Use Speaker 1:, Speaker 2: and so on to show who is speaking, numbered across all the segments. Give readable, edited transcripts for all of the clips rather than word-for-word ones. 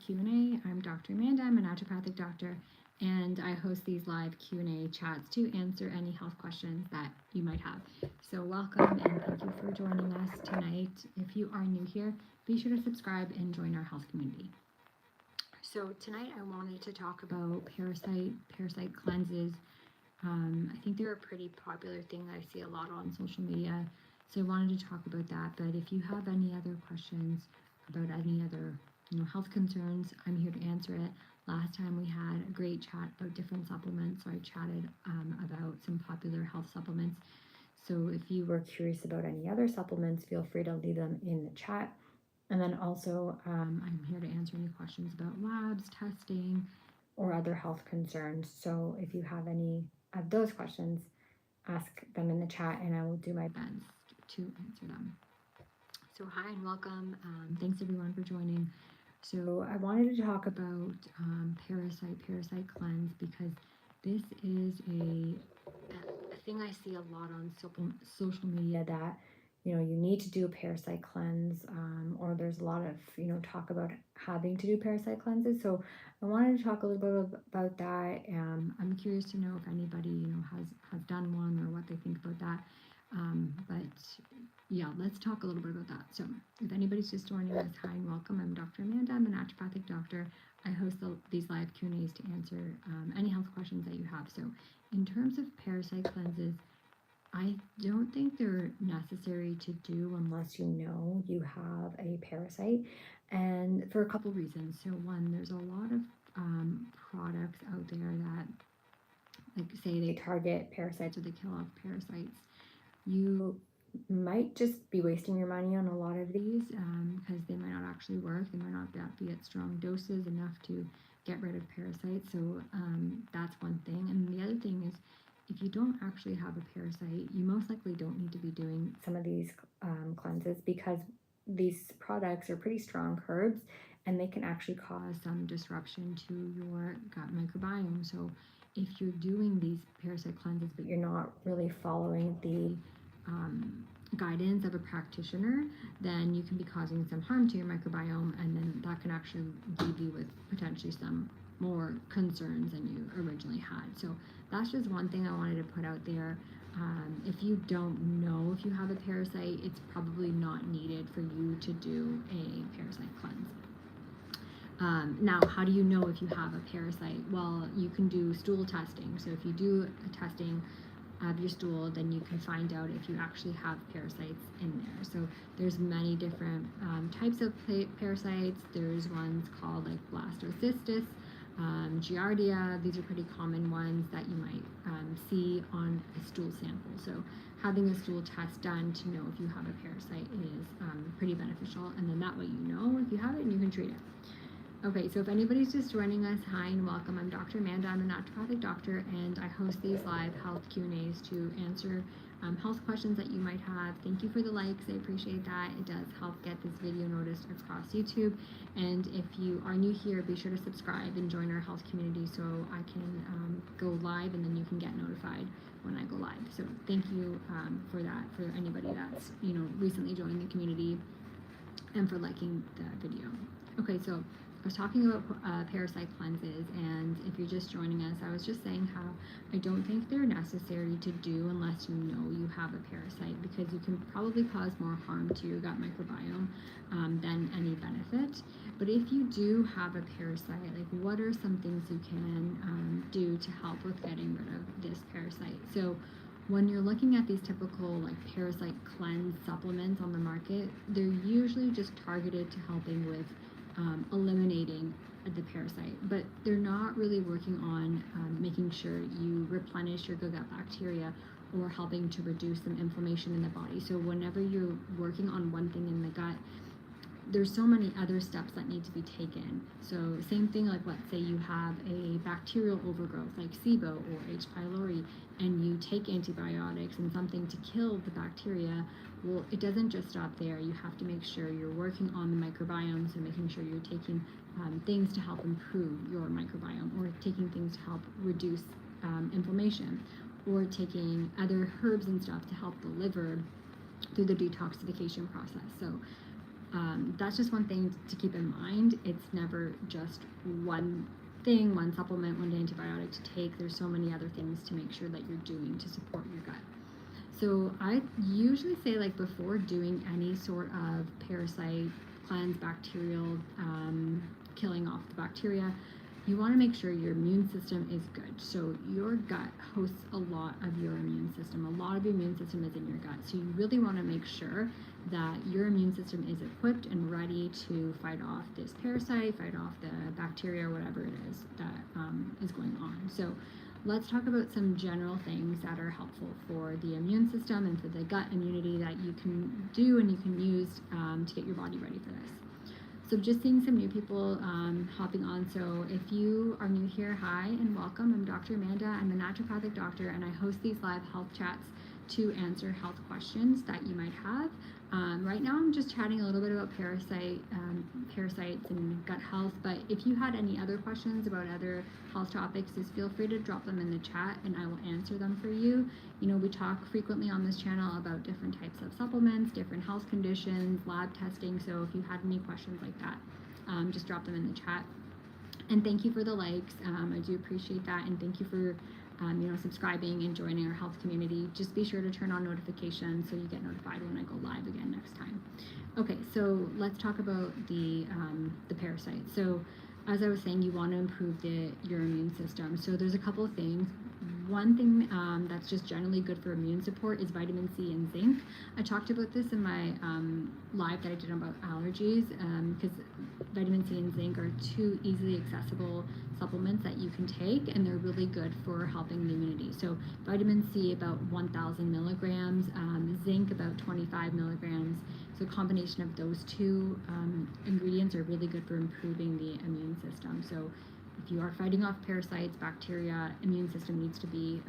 Speaker 1: Q&A. I'm Dr. Amanda. I'm a naturopathic doctor, and I host these live Q&A chats to answer any health questions that you might have. So welcome and thank you for joining us tonight. If you are new here, be sure to subscribe and join our health community. So tonight I wanted to talk about parasite cleanses. I think they're a pretty popular thing that I see a lot on social media. So I wanted to talk about that. But if you have any other questions about any other health concerns, I'm here to answer it. Last time we had a great chat about different supplements, so I chatted about some popular health supplements. So if you were curious about any other supplements, feel free to leave them in the chat. And then also, I'm here to answer any questions about labs, testing, or other health concerns. So if you have any of those questions, ask them in the chat and I will do my best to answer them. So hi and welcome. Thanks everyone for joining. So I wanted to talk about Parasite Cleanse, because this is a thing I see a lot on social media, that you need to do a parasite cleanse, or there's a lot of talk about having to do parasite cleanses. So I wanted to talk a little bit about that. I'm curious to know if anybody has done one or what they think about that. But yeah, let's talk a little bit about that. So if anybody's just joining us, hi and welcome. I'm Dr. Amanda. I'm a naturopathic doctor. I host these live Q&As to answer any health questions that you have. So in terms of parasite cleanses, I don't think they're necessary to do unless you know you have a parasite, and for a couple reasons. So one, there's a lot of products out there that, like, say they target parasites or they kill off parasites. You might just be wasting your money on a lot of these because they might not actually work. They might not be at strong doses enough to get rid of parasites. So that's one thing. And the other thing is, if you don't actually have a parasite, you most likely don't need to be doing some of these cleanses, because these products are pretty strong herbs and they can actually cause some disruption to your gut microbiome. So if you're doing these parasite cleanses but you're not really following the guidance of a practitioner, then you can be causing some harm to your microbiome, and then that can actually leave you with potentially some more concerns than you originally had. So that's just one thing I wanted to put out there. If you don't know if you have a parasite, it's probably not needed for you to do a parasite cleanse. Now, how do you know if you have a parasite? Well, you can do stool testing. So if you do a testing of your stool, then you can find out if you actually have parasites in there. So there's many different types of parasites. There's ones called like blastocystis, giardia. These are pretty common ones that you might see on a stool sample. So having a stool test done to know if you have a parasite is pretty beneficial, and then that way you know if you have it and you can treat it. Okay, so if anybody's just joining us, hi and welcome. I'm Dr. Amanda. I'm a naturopathic doctor, and I host these live health Q&As to answer health questions that you might have. Thank you for the likes. I appreciate that. It does help get this video noticed across YouTube. And if you are new here, be sure to subscribe and join our health community so I can go live, and then you can get notified when I go live. So thank you for that, for anybody that's recently joined the community and for liking the video. Okay, so I was talking about parasite cleanses, and if you're just joining us, I was just saying how I don't think they're necessary to do unless you know you have a parasite, because you can probably cause more harm to your gut microbiome than any benefit. But if you do have a parasite, like, what are some things you can do to help with getting rid of this parasite? So when you're looking at these typical like parasite cleanse supplements on the market, they're usually just targeted to helping with eliminating the parasite, but they're not really working on making sure you replenish your good gut bacteria or helping to reduce some inflammation in the body. So whenever you're working on one thing in the gut, there's so many other steps that need to be taken. So same thing, like let's say you have a bacterial overgrowth like SIBO or H. pylori, and you take antibiotics and something to kill the bacteria. Well, it doesn't just stop there. You have to make sure you're working on the microbiome, so making sure you're taking things to help improve your microbiome, or taking things to help reduce inflammation, or taking other herbs and stuff to help the liver through the detoxification process. So That's just one thing to keep in mind. It's never just one thing, one supplement, one antibiotic to take. There's so many other things to make sure that you're doing to support your gut. So I usually say, like, before doing any sort of parasite cleanse, bacterial, killing off the bacteria, you want to make sure your immune system is good. So your gut hosts a lot of your immune system. A lot of your immune system is in your gut. So you really want to make sure that your immune system is equipped and ready to fight off this parasite, fight off the bacteria, or whatever it is that is going on. So let's talk about some general things that are helpful for the immune system and for the gut immunity that you can do and you can use to get your body ready for this. So just seeing some new people hopping on. So if you are new here, hi and welcome. I'm Dr. Amanda. I'm a naturopathic doctor, and I host these live health chats to answer health questions that you might have. Right now I'm just chatting a little bit about parasites and gut health, but if you had any other questions about other health topics, just feel free to drop them in the chat and I will answer them for you. You know, we talk frequently on this channel about different types of supplements, different health conditions, lab testing, so if you had any questions like that, just drop them in the chat. And thank you for the likes. I do appreciate that, and thank you for subscribing and joining our health community. Just be sure to turn on notifications so you get notified when I go live again next time. Okay, so let's talk about the parasite. So as I was saying, you want to improve your immune system. So there's a couple of things. One thing that's just generally good for immune support is vitamin C and zinc. I talked about this in my live that I did about allergies, because vitamin C and zinc are two easily accessible supplements that you can take, and they're really good for helping the immunity. So vitamin C about 1,000 milligrams, zinc about 25 milligrams. So a combination of those two ingredients are really good for improving the immune system. So if you are fighting off parasites, bacteria, immune system needs to be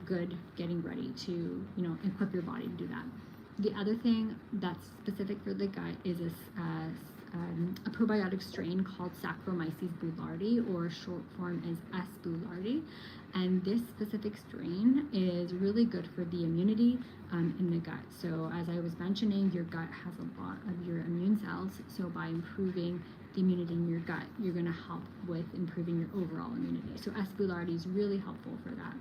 Speaker 1: good, getting ready to, equip your body to do that. The other thing that's specific for the gut is a probiotic strain called Saccharomyces boulardii, or short form is S. boulardii. And this specific strain is really good for the immunity in the gut. So as I was mentioning, your gut has a lot of your immune cells. So by improving the immunity in your gut, you're going to help with improving your overall immunity. So S. boulardii is really helpful for that.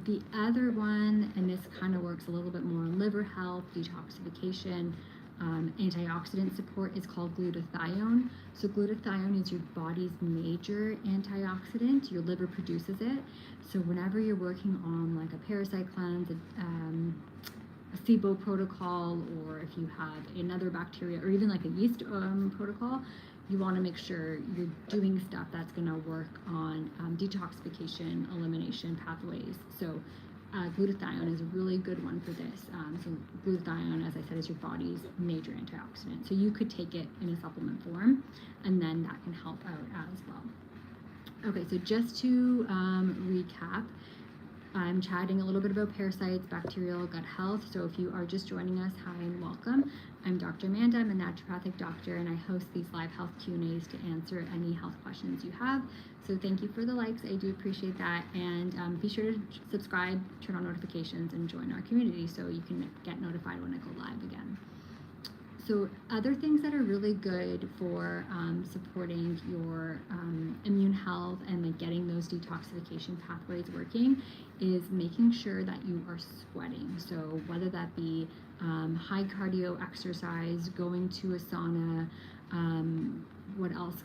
Speaker 1: The other one, and this kind of works a little bit more on liver health, detoxification, antioxidant support, is called glutathione. So glutathione is your body's major antioxidant. Your liver produces it. So whenever you're working on like a parasite cleanse, a SIBO protocol, or if you have another bacteria, or even like a yeast protocol, you want to make sure you're doing stuff that's going to work on detoxification, elimination pathways. So glutathione is a really good one for this. So glutathione, as I said, is your body's major antioxidant. So you could take it in a supplement form, and then that can help out as well. Okay, so just to recap, I'm chatting a little bit about parasites, bacterial, gut health. So if you are just joining us, hi and welcome. I'm Dr. Amanda. I'm a naturopathic doctor, and I host these live health Q&As to answer any health questions you have. So thank you for the likes. I do appreciate that. And be sure to subscribe, turn on notifications, and join our community so you can get notified when I go live again. So other things that are really good for supporting your immune health and like getting those detoxification pathways working is making sure that you are sweating. So whether that be high cardio exercise, going to a sauna, what else?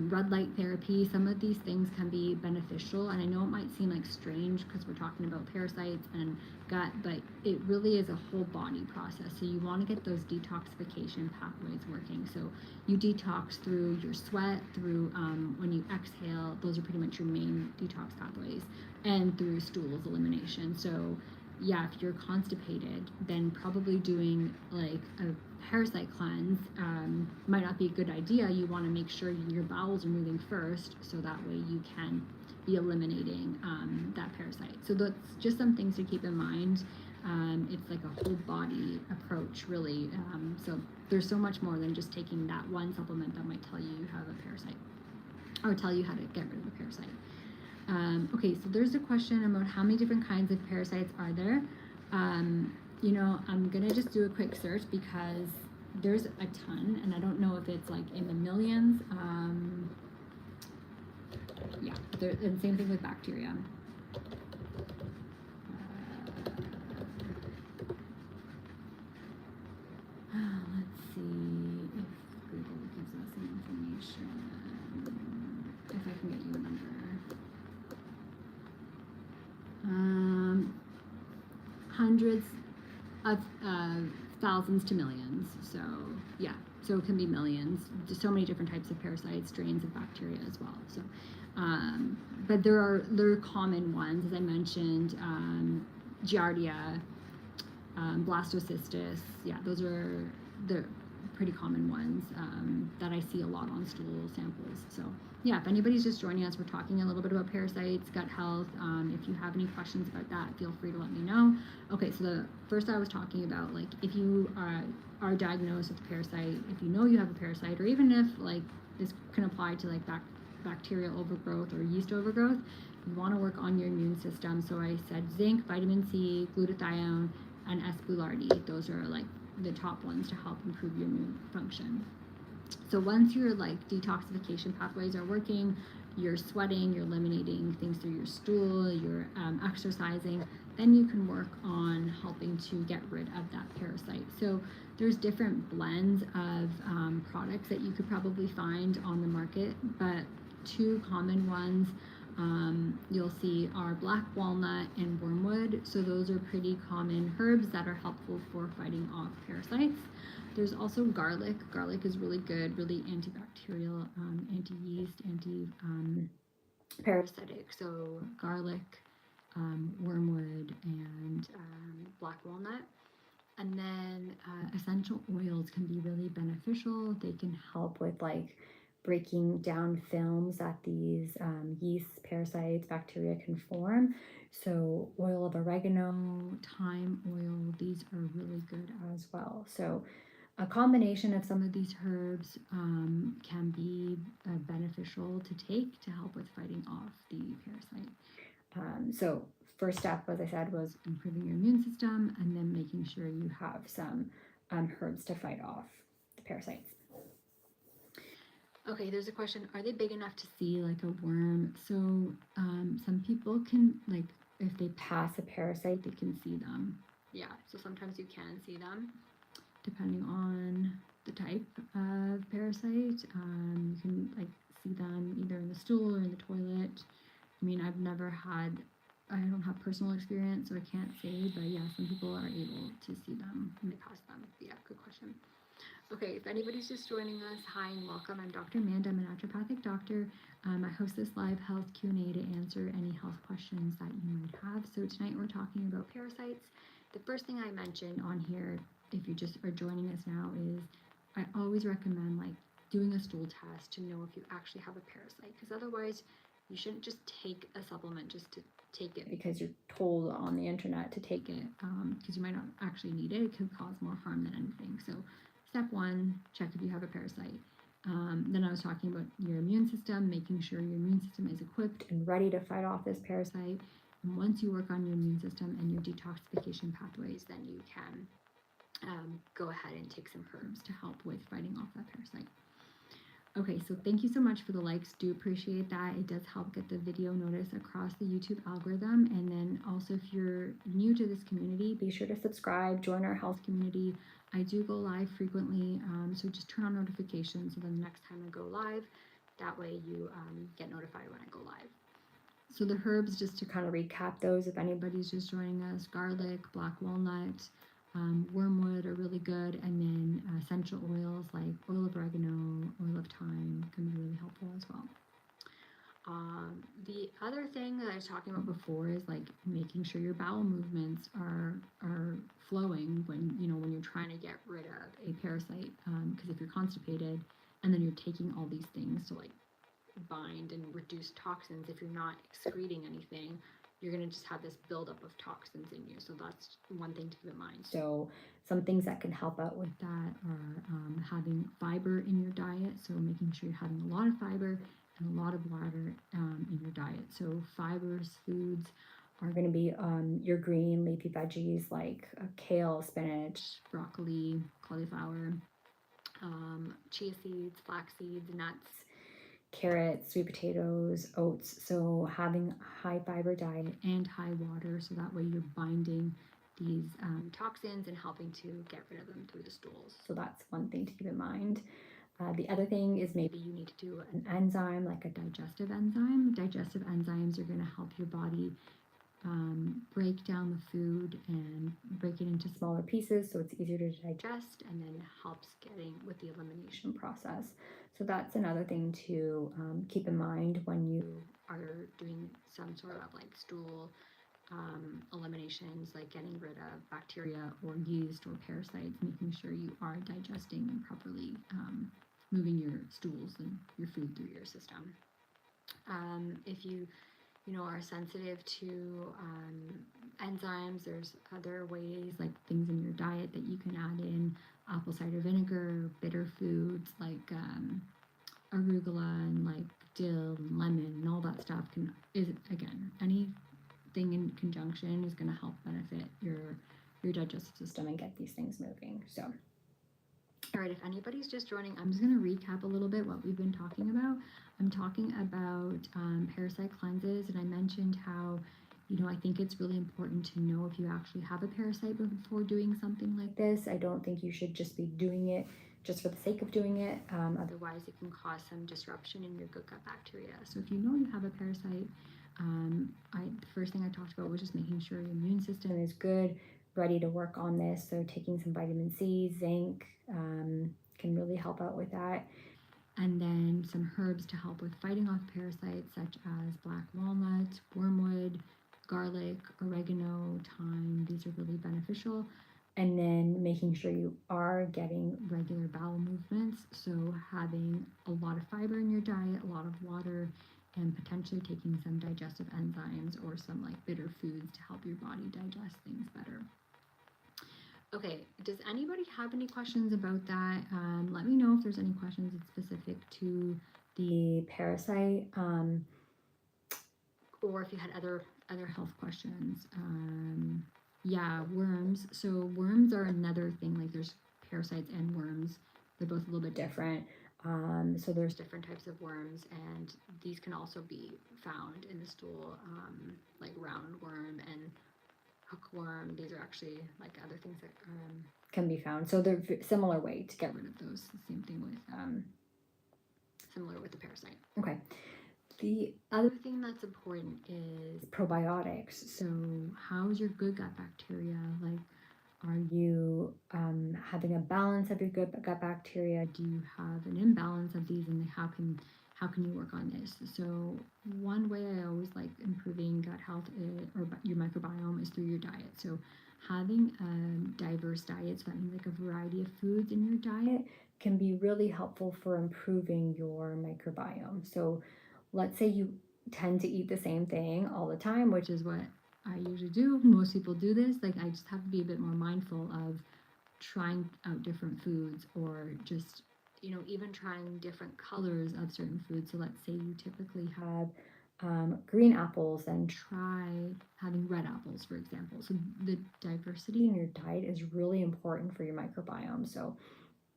Speaker 1: Red light therapy. Some of these things can be beneficial, and I know it might seem like strange because we're talking about parasites and gut, but it really is a whole body process. So you want to get those detoxification pathways working. So you detox through your sweat, through when you exhale. Those are pretty much your main detox pathways, and through stools elimination. So yeah, if you're constipated, then probably doing like a parasite cleanse might not be a good idea. You want to make sure your bowels are moving first, so that way you can be eliminating that parasite. So that's just some things to keep in mind. It's like a whole body approach, really. So there's so much more than just taking that one supplement that might tell you you have a parasite, or tell you how to get rid of the parasite. Okay, so there's a question about how many different kinds of parasites are there. I'm gonna just do a quick search because there's a ton, and I don't know if it's like in the millions. Yeah, and same thing with bacteria. Let's see if Google gives us some information. If I can get you a number. Hundreds of thousands to millions. So yeah, so it can be millions. Just so many different types of parasites, strains of bacteria as well. So, but there are common ones, as I mentioned, Giardia, blastocystis. Yeah, those are the pretty common ones that I see a lot on stool samples. So yeah, if anybody's just joining us, we're talking a little bit about parasites, gut health. If you have any questions about that, feel free to let me know. Okay, so the first I was talking about, like, if you are diagnosed with a parasite, if you know you have a parasite, or even if like this can apply to like bacterial overgrowth or yeast overgrowth, you want to work on your immune system. So I said zinc, vitamin C, glutathione, and S. boulardii. Those are like the top ones to help improve your immune function. So once your like detoxification pathways are working, you're sweating, you're eliminating things through your stool, you're exercising, then you can work on helping to get rid of that parasite. So there's different blends of products that you could probably find on the market, but two common ones you'll see are black walnut and wormwood. So those are pretty common herbs that are helpful for fighting off parasites. There's also garlic. Garlic is really good, really antibacterial, anti-yeast, anti-parasitic. So garlic, wormwood, and black walnut. And then essential oils can be really beneficial. They can help with like breaking down films that these yeast, parasites, bacteria can form. So oil of oregano, thyme oil, these are really good as well. So a combination of some of these herbs can be beneficial to take to help with fighting off the parasite. So first step, as I said, was improving your immune system and then making sure you have some herbs to fight off the parasites. Okay, there's a question. Are they big enough to see like a worm? So some people can, like, if they pass a parasite, they can see them. Yeah, so sometimes you can see them depending on the type of parasite. You can like see them either in the stool or in the toilet. I mean, I don't have personal experience, so I can't say, but yeah, some people are able to see them and they pass them. But yeah, good question. Okay, if anybody's just joining us, hi and welcome. I'm Dr. Amanda. I'm a naturopathic doctor. I host this live health Q&A to answer any health questions that you might have. So tonight we're talking about parasites. The first thing I mentioned on here, if you just are joining us now, is I always recommend like doing a stool test to know if you actually have a parasite, because otherwise you shouldn't just take a supplement just to take it because you're told on the internet to take it, because you might not actually need it. It could cause more harm than anything. So step one, check if you have a parasite. Then I was talking about your immune system, making sure your immune system is equipped and ready to fight off this parasite. And once you work on your immune system and your detoxification pathways, then you can go ahead and take some herbs to help with fighting off that parasite. Okay, so thank you so much for the likes. Do appreciate that. It does help get the video notice across the YouTube algorithm. And then also, if you're new to this community, be sure to subscribe, join our health community. I do go live frequently, so just turn on notifications so then the next time I go live, that way you get notified when I go live. So the herbs, just to kind of recap those, if anybody's just joining us, garlic, black walnut, wormwood are really good, and then essential oils like oil of oregano, oil of thyme can be really helpful as well. The other thing that I was talking about before is like making sure your bowel movements are flowing when you're trying to get rid of a parasite, because if you're constipated and then you're taking all these things to like bind and reduce toxins, if you're not excreting anything, you're going to just have this buildup of toxins in you. So that's one thing to keep in mind. So some things that can help out with that are having fiber in your diet. So making sure you're having a lot of fiber and a lot of water in your diet. So fibrous foods are going to be your green leafy veggies like kale, spinach, broccoli, cauliflower. chia seeds, flax seeds, nuts, carrots, sweet potatoes, oats. So having a high fiber diet and high water, so that way you're binding these toxins and helping to get rid of them through the stools. So that's one thing to keep in mind. The other thing is maybe you need to do an enzyme, like a digestive enzyme. Digestive enzymes are going to help your body break down the food and break it into smaller pieces so it's easier to digest, and then helps getting with the elimination process. So that's another thing to keep in mind when you are doing some sort of like stool eliminations, like getting rid of bacteria or yeast or parasites, making sure you are digesting and properly moving your stools and your food through your system. If you are sensitive to enzymes, there's other ways, like things in your diet that you can add in: apple cider vinegar, bitter foods like arugula and like dill and lemon and all that stuff is again, anything in conjunction is going to help benefit your digestive system and get these things moving. So all right, if anybody's just joining, I'm just going to recap a little bit what we've been talking about. I'm talking about parasite cleanses, and I mentioned how, I think it's really important to know if you actually have a parasite before doing something like this. I don't think you should just be doing it just for the sake of doing it. Otherwise, it can cause some disruption in your good gut bacteria. So if you know you have a parasite, the first thing I talked about was just making sure your immune system is good, ready to work on this. So taking some vitamin C, zinc can really help out with that. And then some herbs to help with fighting off parasites, such as black walnut, wormwood, garlic, oregano, thyme. These are really beneficial. And then making sure you are getting regular bowel movements. So having a lot of fiber in your diet, a lot of water, and potentially taking some digestive enzymes or some like bitter foods to help your body digest things better. Okay, does anybody have any questions about that? Let me know if there's any questions specific to the parasite, or if you had other health questions. Yeah, worms. So worms are another thing. Like there's parasites and worms. They're both a little bit different. So there's different types of worms, and these can also be found in the stool, like roundworm and hookworm. These are actually like other things that can be found. So they're similar way to get rid of those. The same thing with similar with the parasite. Okay. The other thing that's important is probiotics. So how's your good gut bacteria? Like, are you having a balance of your good gut bacteria? Do you have an imbalance of these, and how can you work on this? So one way I always like improving gut health or your microbiome is through your diet. So having a diverse diet, so that means like a variety of foods in your diet, can be really helpful for improving your microbiome. So let's say you tend to eat the same thing all the time, which is what I usually do. Most people do this. Like I just have to be a bit more mindful of trying out different foods, or just even trying different colors of certain foods. So let's say you typically have green apples, then try having red apples, for example. So the diversity in your diet is really important for your microbiome. So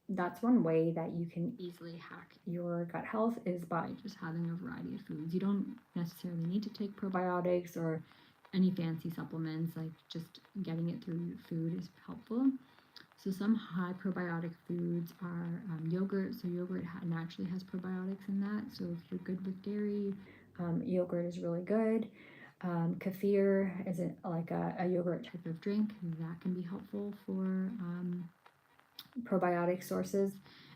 Speaker 1: that's one way that you can easily hack your gut health, is by just having a variety of foods. You don't necessarily need to take probiotics or any fancy supplements. Like just getting it through your food is helpful. So some high probiotic foods are yogurt. So yogurt naturally has probiotics in that. So if you're good with dairy, yogurt is really good. Kefir is like a yogurt type of drink that can be helpful for probiotic sources.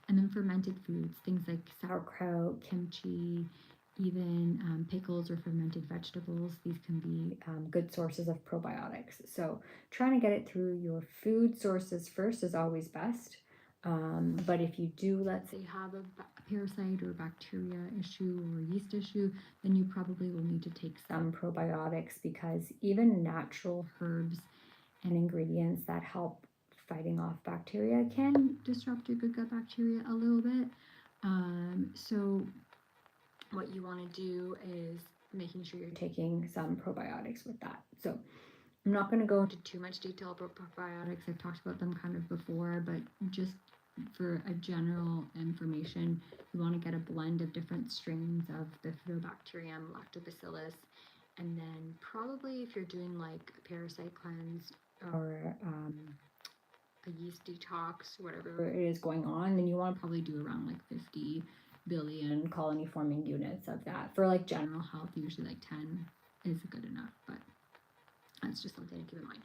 Speaker 1: And then fermented foods, things like sauerkraut, kimchi, even pickles or fermented vegetables. These can be good sources of probiotics. So trying to get it through your food sources first is always best. But if you do, let's say, have a parasite or bacteria issue or yeast issue, then you probably will need to take some probiotics, because even natural herbs and ingredients that help fighting off bacteria can disrupt your good gut bacteria a little bit. So what you want to do is making sure you're taking some probiotics with that. So I'm not going to go into too much detail about probiotics. I've talked about them kind of before, but just for a general information, you want to get a blend of different strains of Bifidobacterium lactobacillus. And then probably if you're doing like a parasite cleanse or a yeast detox, whatever it is going on, then you want to probably do around like 50 billion colony forming units of that. For like general health, usually like 10 is good enough, but that's just something to keep in mind.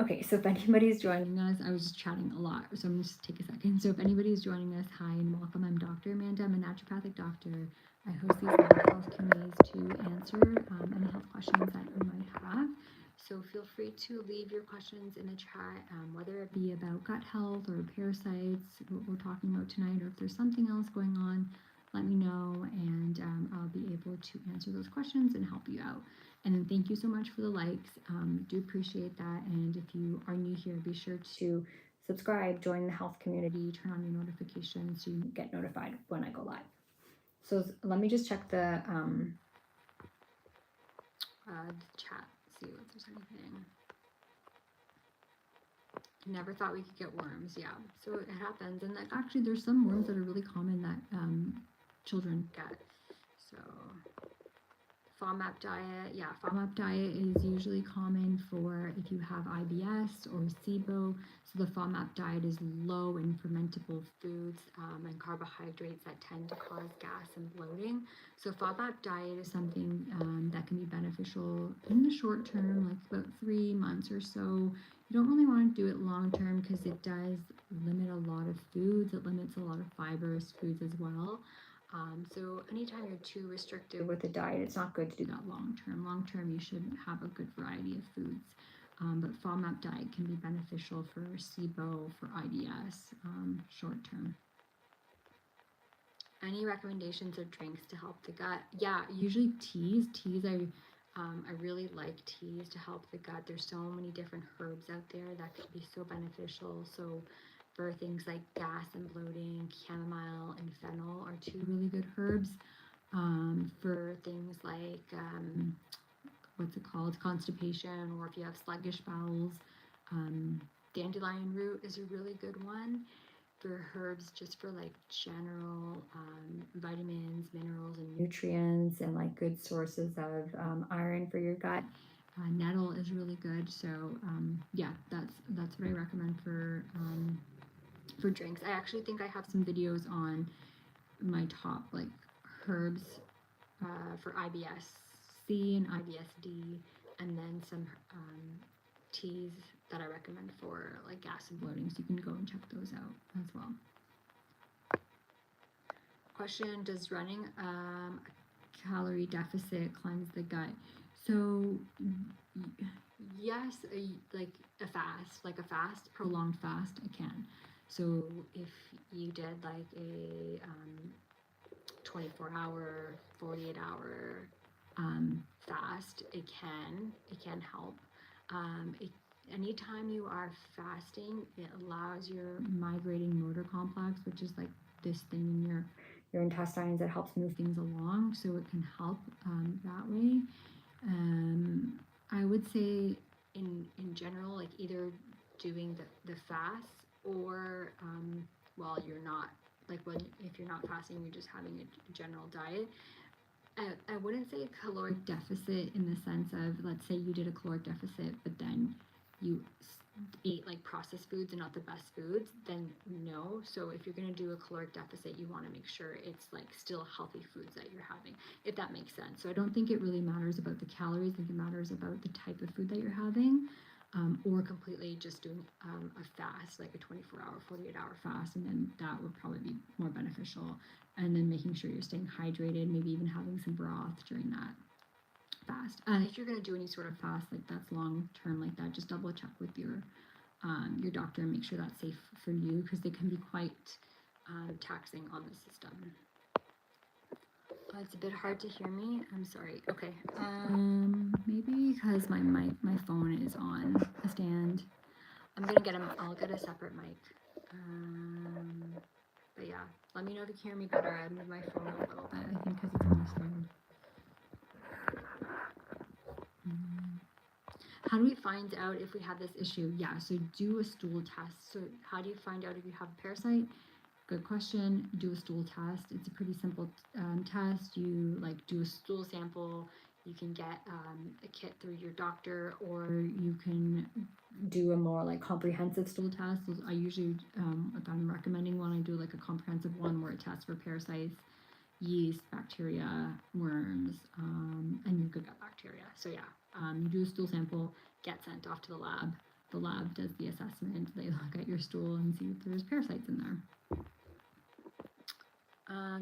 Speaker 1: Okay, so if anybody's joining us, I was just chatting a lot, so I'm gonna just take a second. So if anybody's joining us, hi and welcome. I'm Dr. Amanda. I'm a naturopathic doctor. I host these live health Q&As to answer any health questions that you might have. So feel free to leave your questions in the chat, whether it be about gut health or parasites, what we're talking about tonight, or if there's something else going on, let me know, and I'll be able to answer those questions and help you out. And then thank you so much for the likes. Do appreciate that. And if you are new here, be sure to subscribe, join the health community, turn on your notifications so you get notified when I go live. So let me just check the chat, see if there's anything. Never thought we could get worms. Yeah, so it happens. And like, actually, there's some worms that are really common that children get. So FODMAP diet, yeah, FODMAP diet is usually common for if you have IBS or SIBO. So the FODMAP diet is low in fermentable foods and carbohydrates that tend to cause gas and bloating. So FODMAP diet is something that can be beneficial in the short term, like about 3 months or so. You don't really want to do it long term because it does limit a lot of foods. It limits a lot of fibrous foods as well. So anytime you're too restrictive with a diet, it's not good to do that long term. Long term, you should have a good variety of foods. But FODMAP diet can be beneficial for SIBO, for IBS, short term. Any recommendations of drinks to help the gut? Yeah, usually teas. I really like teas to help the gut. There's so many different herbs out there that could be so beneficial. So for things like gas and bloating, chamomile and fennel are 2 really good herbs. For things like constipation, or if you have sluggish bowels, dandelion root is a really good one. For herbs, just for like general vitamins, minerals, and nutrients, and like good sources of iron for your gut. Nettle is really good. So yeah, that's what I recommend for drinks. I actually think I have some videos on my top like herbs for IBS-C and IBS-D, and then some teas that I recommend for like gas and bloating, so you can go and check those out as well. Question, does running a calorie deficit cleanse the gut? So yes, like a prolonged fast, it can. So if you did like a 24-hour, 48-hour fast, it can help. Anytime you are fasting, it allows your migrating motor complex, which is like this thing in your intestines that helps move things along, so it can help that way. I would say in general, like either doing the fast or if you're not fasting, you're just having a general diet. I wouldn't say a caloric deficit in the sense of, let's say you did a caloric deficit, but then you ate like processed foods and not the best foods, then no. So if you're going to do a caloric deficit, you want to make sure it's like still healthy foods that you're having, if that makes sense. So I don't think it really matters about the calories. I think it matters about the type of food that you're having, or completely just doing a fast, like a 24-hour, 48-hour fast, and then that would probably be more beneficial. And then making sure you're staying hydrated, maybe even having some broth during that fast. If you're going to do any sort of fast like that's long term like that, just double check with your doctor and make sure that's safe for you, because they can be quite taxing on the system. It's a bit hard to hear me. I'm sorry. Okay. Maybe because my phone is on a stand. I'll get a separate mic. But yeah, let me know if you can hear me better. I moved my phone a little bit, I think, because it's on the stand. How do we find out if we have this issue? Yeah, so do a stool test. So how do you find out if you have a parasite? Good question. Do a stool test. It's a pretty simple test. You like do a stool sample. You can get a kit through your doctor, or you can do a more like comprehensive stool test. I usually, if I'm recommending one, I do like a comprehensive one where it tests for parasites, yeast, bacteria, worms, and your good gut bacteria. So yeah, you do a stool sample, get sent off to the lab. The lab does the assessment. They look at your stool and see if there's parasites in there.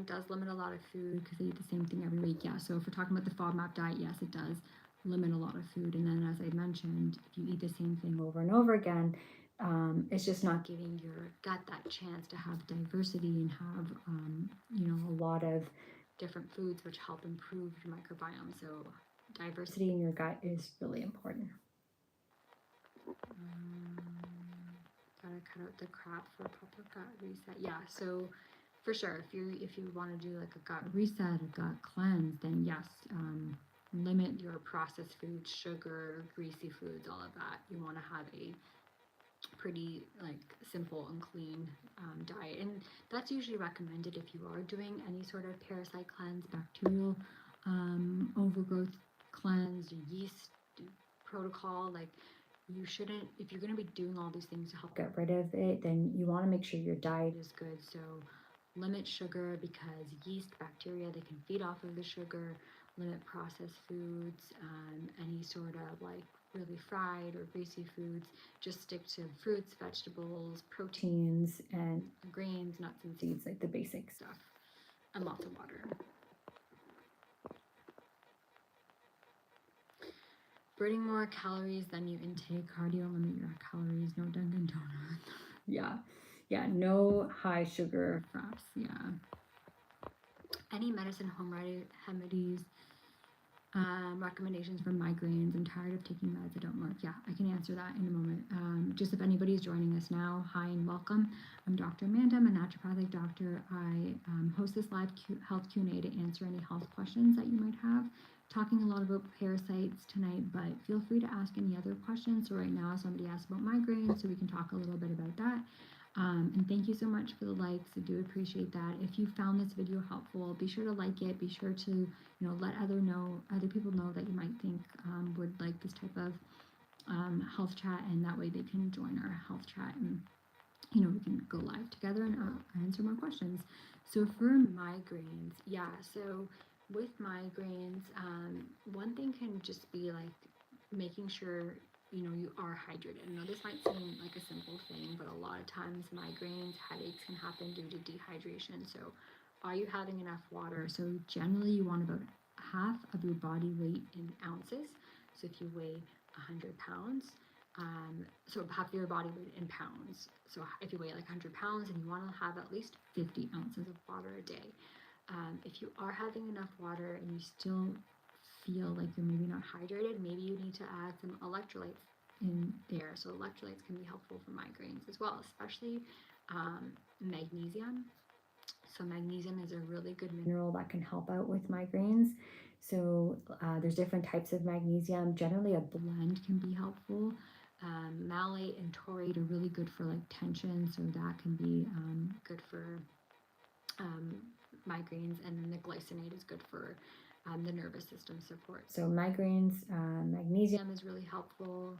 Speaker 1: Does limit a lot of food because they eat the same thing every week. Yeah, so if we're talking about the FODMAP diet, yes, it does limit a lot of food. And then, as I mentioned, if you eat the same thing over and over again, it's just not giving your gut that chance to have diversity and have, a lot of different foods which help improve your microbiome. So diversity in your gut is really important. Gotta cut out the crap for a proper gut reset. Yeah, so for sure, if you want to do like a gut reset, a gut cleanse, then yes, limit your processed foods, sugar, greasy foods, all of that. You want to have a pretty like simple and clean diet, and that's usually recommended if you are doing any sort of parasite cleanse, bacterial overgrowth cleanse, yeast protocol. Like, you shouldn't, if you're going to be doing all these things to help get rid of it, then you want to make sure your diet is good. So limit sugar, because yeast, bacteria, they can feed off of the sugar. Limit processed foods, any sort of like really fried or greasy foods. Just stick to fruits, vegetables, proteins, and grains, nuts and seeds, like the basic stuff, and lots of water. Burning more calories than you intake. Cardio, limit your calories. No Dunkin' Donuts. yeah, no high sugar fraps. Yeah. Any medicine, home remedies, recommendations for migraines. I'm tired of taking meds that don't work. Yeah, I can answer that in a moment. Just if anybody's joining us now, hi and welcome. I'm Dr. Amanda. I'm a naturopathic doctor. I host this live health Q&A to answer any health questions that you might have. Talking a lot about parasites tonight, but feel free to ask any other questions. So right now, somebody asked about migraines, so we can talk a little bit about that. And thank you so much for the likes. I do appreciate that. If you found this video helpful, be sure to like it. Be sure to, let other people know that you might think would like this type of health chat, and that way they can join our health chat, and we can go live together and answer more questions. So for migraines, so with migraines, one thing can just be like making sure you are hydrated. I know this might seem like a simple thing, but a lot of times migraines, headaches can happen due to dehydration. So are you having enough water? So generally you want about half of your body weight in ounces. So if you weigh 100 pounds, so half of your body weight in pounds. So if you weigh like 100 pounds, and you want to have at least 50 ounces of water a day. If you are having enough water and you still feel like you're maybe not hydrated, maybe you need to add some electrolytes in there. So electrolytes can be helpful for migraines as well, especially magnesium. So magnesium is a really good mineral that can help out with migraines. So there's different types of magnesium. Generally a blend can be helpful. Malate and taurate are really good for like tension, so that can be good for migraines, and then the glycinate is good for the nervous system support. So migraines, magnesium is really helpful.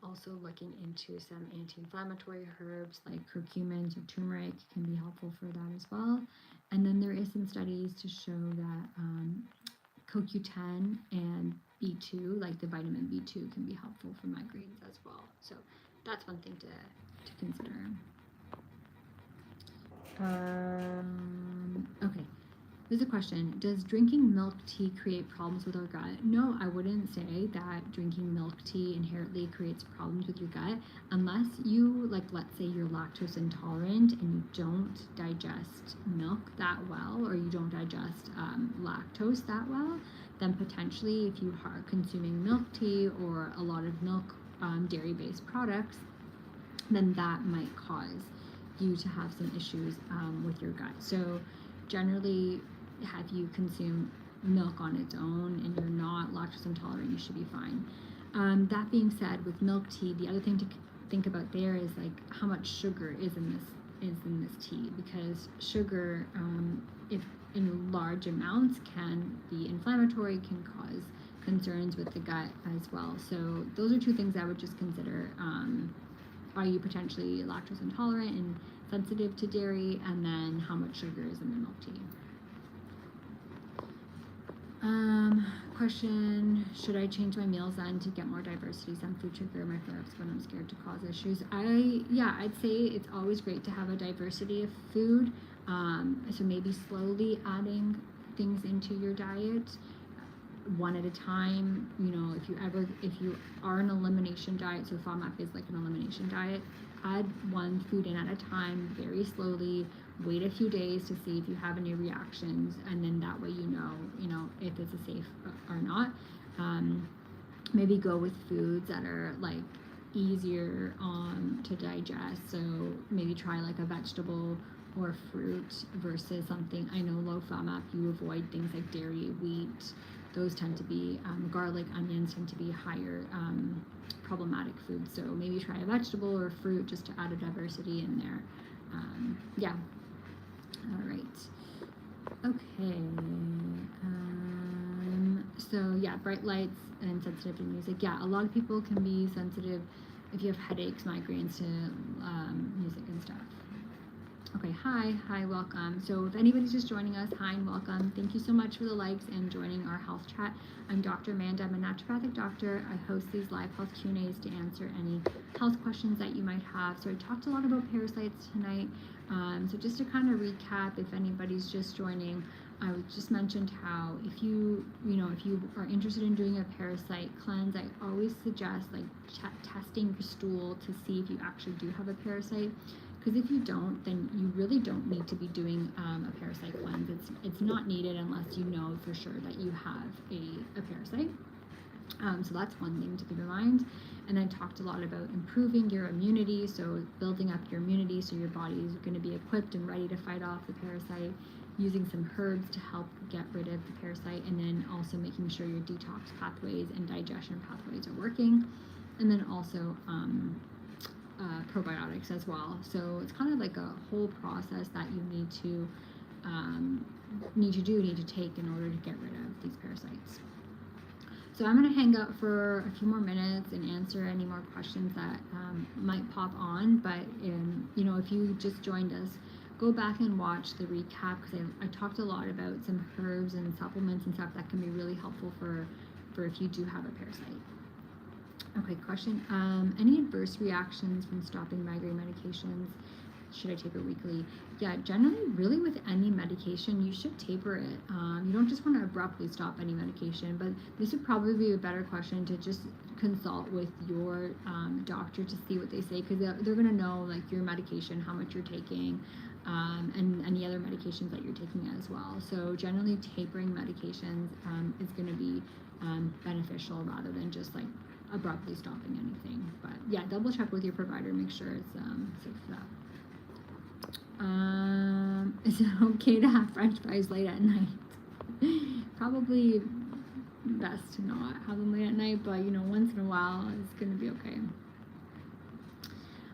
Speaker 1: Also looking into some anti-inflammatory herbs like curcumin, so turmeric can be helpful for that as well. And then there is some studies to show that CoQ10 and B2, like the vitamin B2, can be helpful for migraines as well. So that's one thing to consider. Okay. There's a question. Does drinking milk tea create problems with our gut? No, I wouldn't say that drinking milk tea inherently creates problems with your gut, unless you, like, let's say you're lactose intolerant and you don't digest milk that well, or you don't digest lactose that well, then potentially if you are consuming milk tea or a lot of milk dairy-based products, then that might cause you to have some issues with your gut. So generally, if you consume milk on its own and you're not lactose intolerant, you should be fine. That being said, with milk tea, the other thing to think about there is like how much sugar is in this tea, because sugar, if in large amounts, can be inflammatory, can cause concerns with the gut as well. So those are two things I would just consider. Are you potentially lactose intolerant and sensitive to dairy? And then how much sugar is in the milk tea? Question, should I change my meals then to get more diversity? Some food trigger my flare-ups, but I'm scared to cause issues. I'd say it's always great to have a diversity of food. So maybe slowly adding things into your diet, one at a time. If you are an elimination diet, so FODMAP is like an elimination diet, add one food in at a time, very slowly. Wait a few days to see if you have any reactions, and then that way you know if it's a safe or not. Maybe go with foods that are like easier to digest. So maybe try like a vegetable or fruit versus something. I know low FODMAP, you avoid things like dairy, wheat. Those tend to be garlic, onions tend to be higher problematic foods. So maybe try a vegetable or fruit just to add a diversity in there. Yeah. All right. Okay. So yeah, bright lights and sensitive to music. Yeah, a lot of people can be sensitive if you have headaches, migraines, to music and stuff. Okay, hi, welcome. So if anybody's just joining us, hi and welcome. Thank you so much for the likes and joining our health chat. I'm Dr. Amanda. I'm a naturopathic doctor. I host these live health Q&As to answer any health questions that you might have. So I talked a lot about parasites tonight. So just to kind of recap, if anybody's just joining, I just mentioned how if you are interested in doing a parasite cleanse, I always suggest like testing your stool to see if you actually do have a parasite. Because if you don't, then you really don't need to be doing a parasite cleanse. It's not needed unless you know for sure that you have a parasite. So that's one thing to keep in mind. And I talked a lot about improving your immunity, so building up your immunity so your body is going to be equipped and ready to fight off the parasite, using some herbs to help get rid of the parasite, and then also making sure your detox pathways and digestion pathways are working, and then also probiotics as well. So it's kind of like a whole process that you need to take in order to get rid of these parasites. So I'm going to hang out for a few more minutes and answer any more questions that might pop on. But if you just joined us, go back and watch the recap, because I talked a lot about some herbs and supplements and stuff that can be really helpful for if you do have a parasite. Okay, question. Any adverse reactions from stopping migraine medications? Should I taper weekly? Yeah, generally, really with any medication, you should taper it. You don't just want to abruptly stop any medication, but this would probably be a better question to just consult with your doctor to see what they say, because they're going to know like your medication, how much you're taking, and any other medications that you're taking as well. So generally, tapering medications is going to be beneficial rather than just like abruptly stopping anything. But yeah, double check with your provider, make sure it's safe for that. Is it okay to have French fries late at night? Probably best to not have them late at night, but once in a while it's gonna be okay.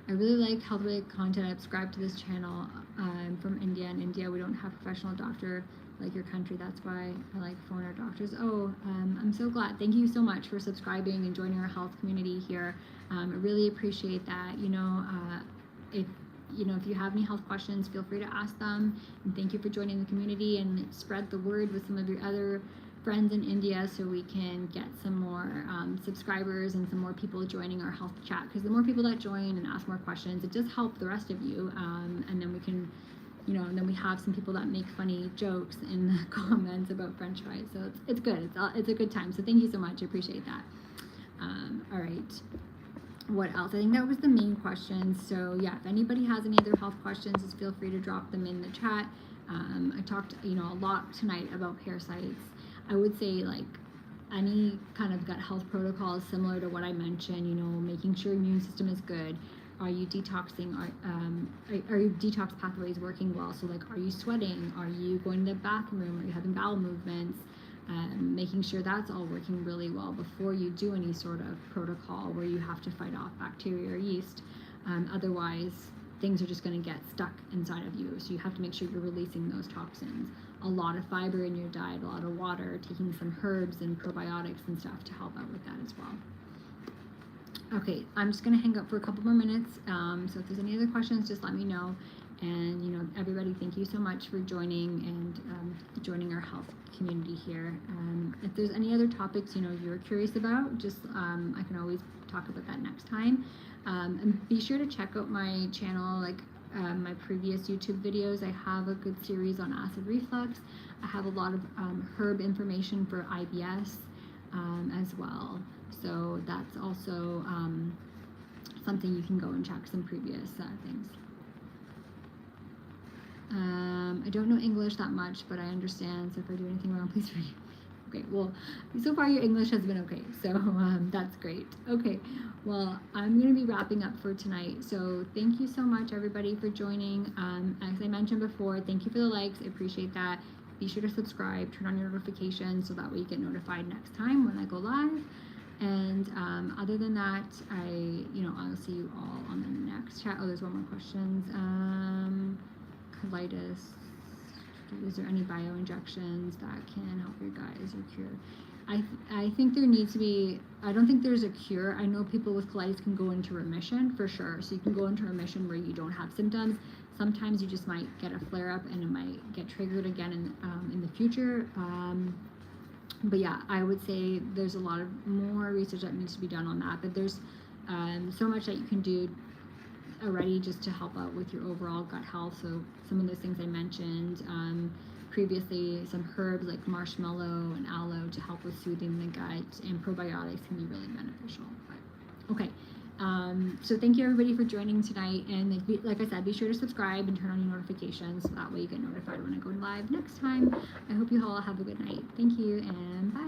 Speaker 1: I really like health related content. I subscribe to this channel. I'm from India. In India, we don't have professional doctor like your country. That's why I like foreigner doctors. I'm so glad. Thank you so much for subscribing and joining our health community here. I really appreciate that. If you have any health questions, feel free to ask them. And thank you for joining the community, and spread the word with some of your other friends in India so we can get some more subscribers and some more people joining our health chat. Because the more people that join and ask more questions, it does help the rest of you. And then we can, and then we have some people that make funny jokes in the comments about French fries. So it's good. It's a good time. So thank you so much. I appreciate that. All right. What else? I think that was the main questions. So yeah, if anybody has any other health questions, just feel free to drop them in the chat. I talked, a lot tonight about parasites. I would say like any kind of gut health protocol is similar to what I mentioned. Making sure your immune system is good. Are you detoxing? Are your detox pathways working well? So like, are you sweating? Are you going to the bathroom? Are you having bowel movements? making sure that's all working really well before you do any sort of protocol where you have to fight off bacteria or yeast. Otherwise, things are just going to get stuck inside of you. So you have to make sure you're releasing those toxins. A lot of fiber in your diet, a lot of water, taking some herbs and probiotics and stuff to help out with that as well. Okay, I'm just going to hang up for a couple more minutes. So if there's any other questions, just let me know. And, you know, everybody, thank you so much for joining and joining our health community here. If there's any other topics, you know, you're curious about, just I can always talk about that next time. And be sure to check out my channel, like my previous YouTube videos. I have a good series on acid reflux. I have a lot of herb information for IBS as well. So that's also something you can go and check some previous things. I don't know English that much, but I understand, so if I do anything wrong, please forgive me. Okay, well, so far your English has been okay, so that's great. Okay, well, I'm going to be wrapping up for tonight, so thank you so much, everybody, for joining. As I mentioned before, thank you for the likes. I appreciate that. Be sure to subscribe, turn on your notifications so that way you get notified next time when I go live. And other than that, I'll see you all on the next chat. Oh, there's one more question. Colitis. Is there any bioinjections that can help your guys or cure? I think there needs to be, I don't think there's a cure. I know people with colitis can go into remission for sure. So you can go into remission where you don't have symptoms. Sometimes you just might get a flare up and it might get triggered again in the future. But yeah, I would say there's a lot of more research that needs to be done on that. But there's so much that you can do already just to help out with your overall gut health. So some of those things I mentioned previously, some herbs like marshmallow and aloe to help with soothing the gut, and probiotics can be really beneficial. But okay, so thank you everybody for joining tonight, and like I said, be sure to subscribe and turn on your notifications so that way you get notified when I go live next time. I hope you all have a good night. Thank you, and bye.